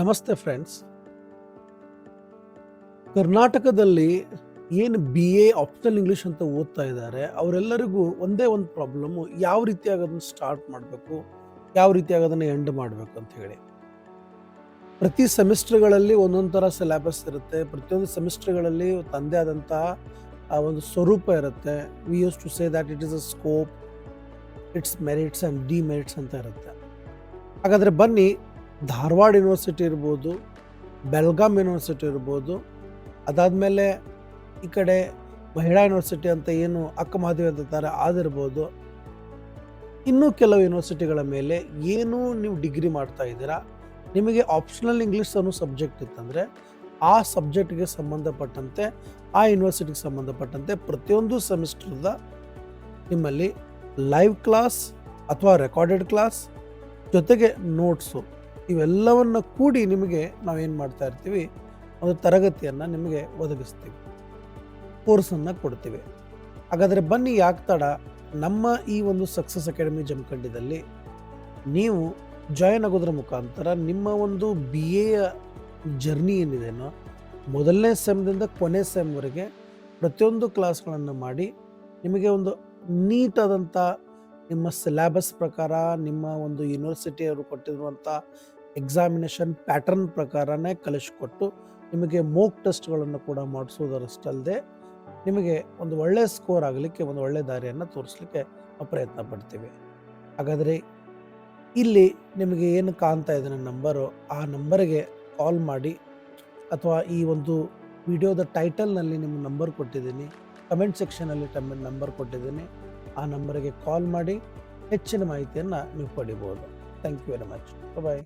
ನಮಸ್ತೆ ಫ್ರೆಂಡ್ಸ್. ಕರ್ನಾಟಕದಲ್ಲಿ ಏನು BA ಆಪ್ಷನಲ್ ಇಂಗ್ಲೀಷ್ ಅಂತ ಓದ್ತಾ ಇದ್ದಾರೆ ಅವರೆಲ್ಲರಿಗೂ ಒಂದೇ ಒಂದು ಪ್ರಾಬ್ಲಮ್ಮು, ಯಾವ ರೀತಿಯಾಗಿ ಅದನ್ನು ಸ್ಟಾರ್ಟ್ ಮಾಡಬೇಕು, ಯಾವ ರೀತಿಯಾಗಿ ಅದನ್ನು ಎಂಡ್ ಮಾಡಬೇಕು ಅಂತ ಹೇಳಿ. ಪ್ರತಿ ಸೆಮಿಸ್ಟರ್ಗಳಲ್ಲಿ ಒಂದೊಂದು ಥರ ಸಿಲೆಬಸ್ ಇರುತ್ತೆ. ಪ್ರತಿಯೊಂದು ಸೆಮಿಸ್ಟರ್ಗಳಲ್ಲಿ ತಂದೇ ಆದಂತಹ ಒಂದು ಸ್ವರೂಪ ಇರುತ್ತೆ. We use to say that it is a scope, it's merits and demerits ಅಂತ ಇರುತ್ತೆ. ಹಾಗಾದರೆ ಬನ್ನಿ, ಧಾರವಾಡ ಯೂನಿವರ್ಸಿಟಿ ಇರ್ಬೋದು, ಬೆಲ್ಗಾಮ್ ಯೂನಿವರ್ಸಿಟಿ ಇರ್ಬೋದು, ಅದಾದಮೇಲೆ ಈ ಕಡೆ ಮಹಿಳಾ ಯೂನಿವರ್ಸಿಟಿ ಅಂತ ಏನು ಅಕ್ಕಮಹಾದೇವಿ ಅಂತಾರೆ ಅದಿರ್ಬೋದು, ಇನ್ನೂ ಕೆಲವು ಯೂನಿವರ್ಸಿಟಿಗಳ ಮೇಲೆ ಏನು ನೀವು ಡಿಗ್ರಿ ಮಾಡ್ತಾ ಇದ್ದೀರಾ, ನಿಮಗೆ ಆಪ್ಷನಲ್ ಇಂಗ್ಲೀಷ್ ಅನ್ನೋ ಸಬ್ಜೆಕ್ಟ್ ಇತ್ತಂದರೆ ಆ ಸಬ್ಜೆಕ್ಟ್ಗೆ ಸಂಬಂಧಪಟ್ಟಂತೆ, ಆ ಯೂನಿವರ್ಸಿಟಿಗೆ ಸಂಬಂಧಪಟ್ಟಂತೆ ಪ್ರತಿಯೊಂದು ಸೆಮಿಸ್ಟರ್ದ ನಿಮ್ಮಲ್ಲಿ ಲೈವ್ ಕ್ಲಾಸ್ ಅಥವಾ ರೆಕಾರ್ಡೆಡ್ ಕ್ಲಾಸ್ ಜೊತೆಗೆ ನೋಟ್ಸು ಇವೆಲ್ಲವನ್ನು ಕೂಡಿ ನಿಮಗೆ ನಾವೇನು ಮಾಡ್ತಾ ಇರ್ತೀವಿ, ಒಂದು ತರಗತಿಯನ್ನು ನಿಮಗೆ ಒದಗಿಸ್ತೀವಿ, ಕೋರ್ಸನ್ನು ಕೊಡ್ತೀವಿ. ಹಾಗಾದರೆ ಬನ್ನಿ, ಯಾಕೆ ತಡ, ನಮ್ಮ ಈ ಒಂದು ಸಕ್ಸಸ್ ಅಕಾಡೆಮಿ ಜಮಖಂಡಿದಲ್ಲಿ ನೀವು ಜಾಯಿನ್ ಆಗೋದ್ರ ಮುಖಾಂತರ ನಿಮ್ಮ ಒಂದು BA ಜರ್ನಿ ಏನಿದೆನೋ ಮೊದಲನೇ ಸೆಮ್ದಿಂದ ಕೊನೆ ಸೆಮ್ವರೆಗೆ ಪ್ರತಿಯೊಂದು ಕ್ಲಾಸ್ಗಳನ್ನು ಮಾಡಿ ನಿಮಗೆ ಒಂದು ನೀಟಾದಂಥ ನಿಮ್ಮ ಸಿಲೆಬಸ್ ಪ್ರಕಾರ, ನಿಮ್ಮ ಒಂದು ಯೂನಿವರ್ಸಿಟಿಯವರು ಕೊಟ್ಟಿರುವಂಥ ಎಕ್ಸಾಮಿನೇಷನ್ ಪ್ಯಾಟರ್ನ್ ಪ್ರಕಾರನೇ ಕಲಿಸ್ಕೊಟ್ಟು ನಿಮಗೆ ಮೋಕ್ ಟೆಸ್ಟ್ಗಳನ್ನು ಕೂಡ ಮಾಡಿಸೋದರಷ್ಟಲ್ಲದೆ ನಿಮಗೆ ಒಂದು ಒಳ್ಳೆಯ ಸ್ಕೋರ್ ಆಗಲಿಕ್ಕೆ ಒಂದು ಒಳ್ಳೆಯ ದಾರಿಯನ್ನು ತೋರಿಸ್ಲಿಕ್ಕೆ ನಾವು ಪ್ರಯತ್ನ ಪಡ್ತೀವಿ. ಹಾಗಾದರೆ ಇಲ್ಲಿ ನಿಮಗೆ ಏನು ಕಾಣ್ತಾ ಇದೆ ನನ್ನ ನಂಬರು, ಆ ನಂಬರಿಗೆ ಕಾಲ್ ಮಾಡಿ, ಅಥವಾ ಈ ಒಂದು ವಿಡಿಯೋದ ಟೈಟಲ್ನಲ್ಲಿ ನಿಮ್ಮ ನಂಬರ್ ಕೊಟ್ಟಿದ್ದೀನಿ, ಕಮೆಂಟ್ ಸೆಕ್ಷನಲ್ಲಿ ನಂಬರ್ ಕೊಟ್ಟಿದ್ದೀನಿ, ಆ ನಂಬರಿಗೆ ಕಾಲ್ ಮಾಡಿ ಹೆಚ್ಚಿನ ಮಾಹಿತಿಯನ್ನು ನೀವು ಪಡಿಬೋದು. Thank you very much. Bye.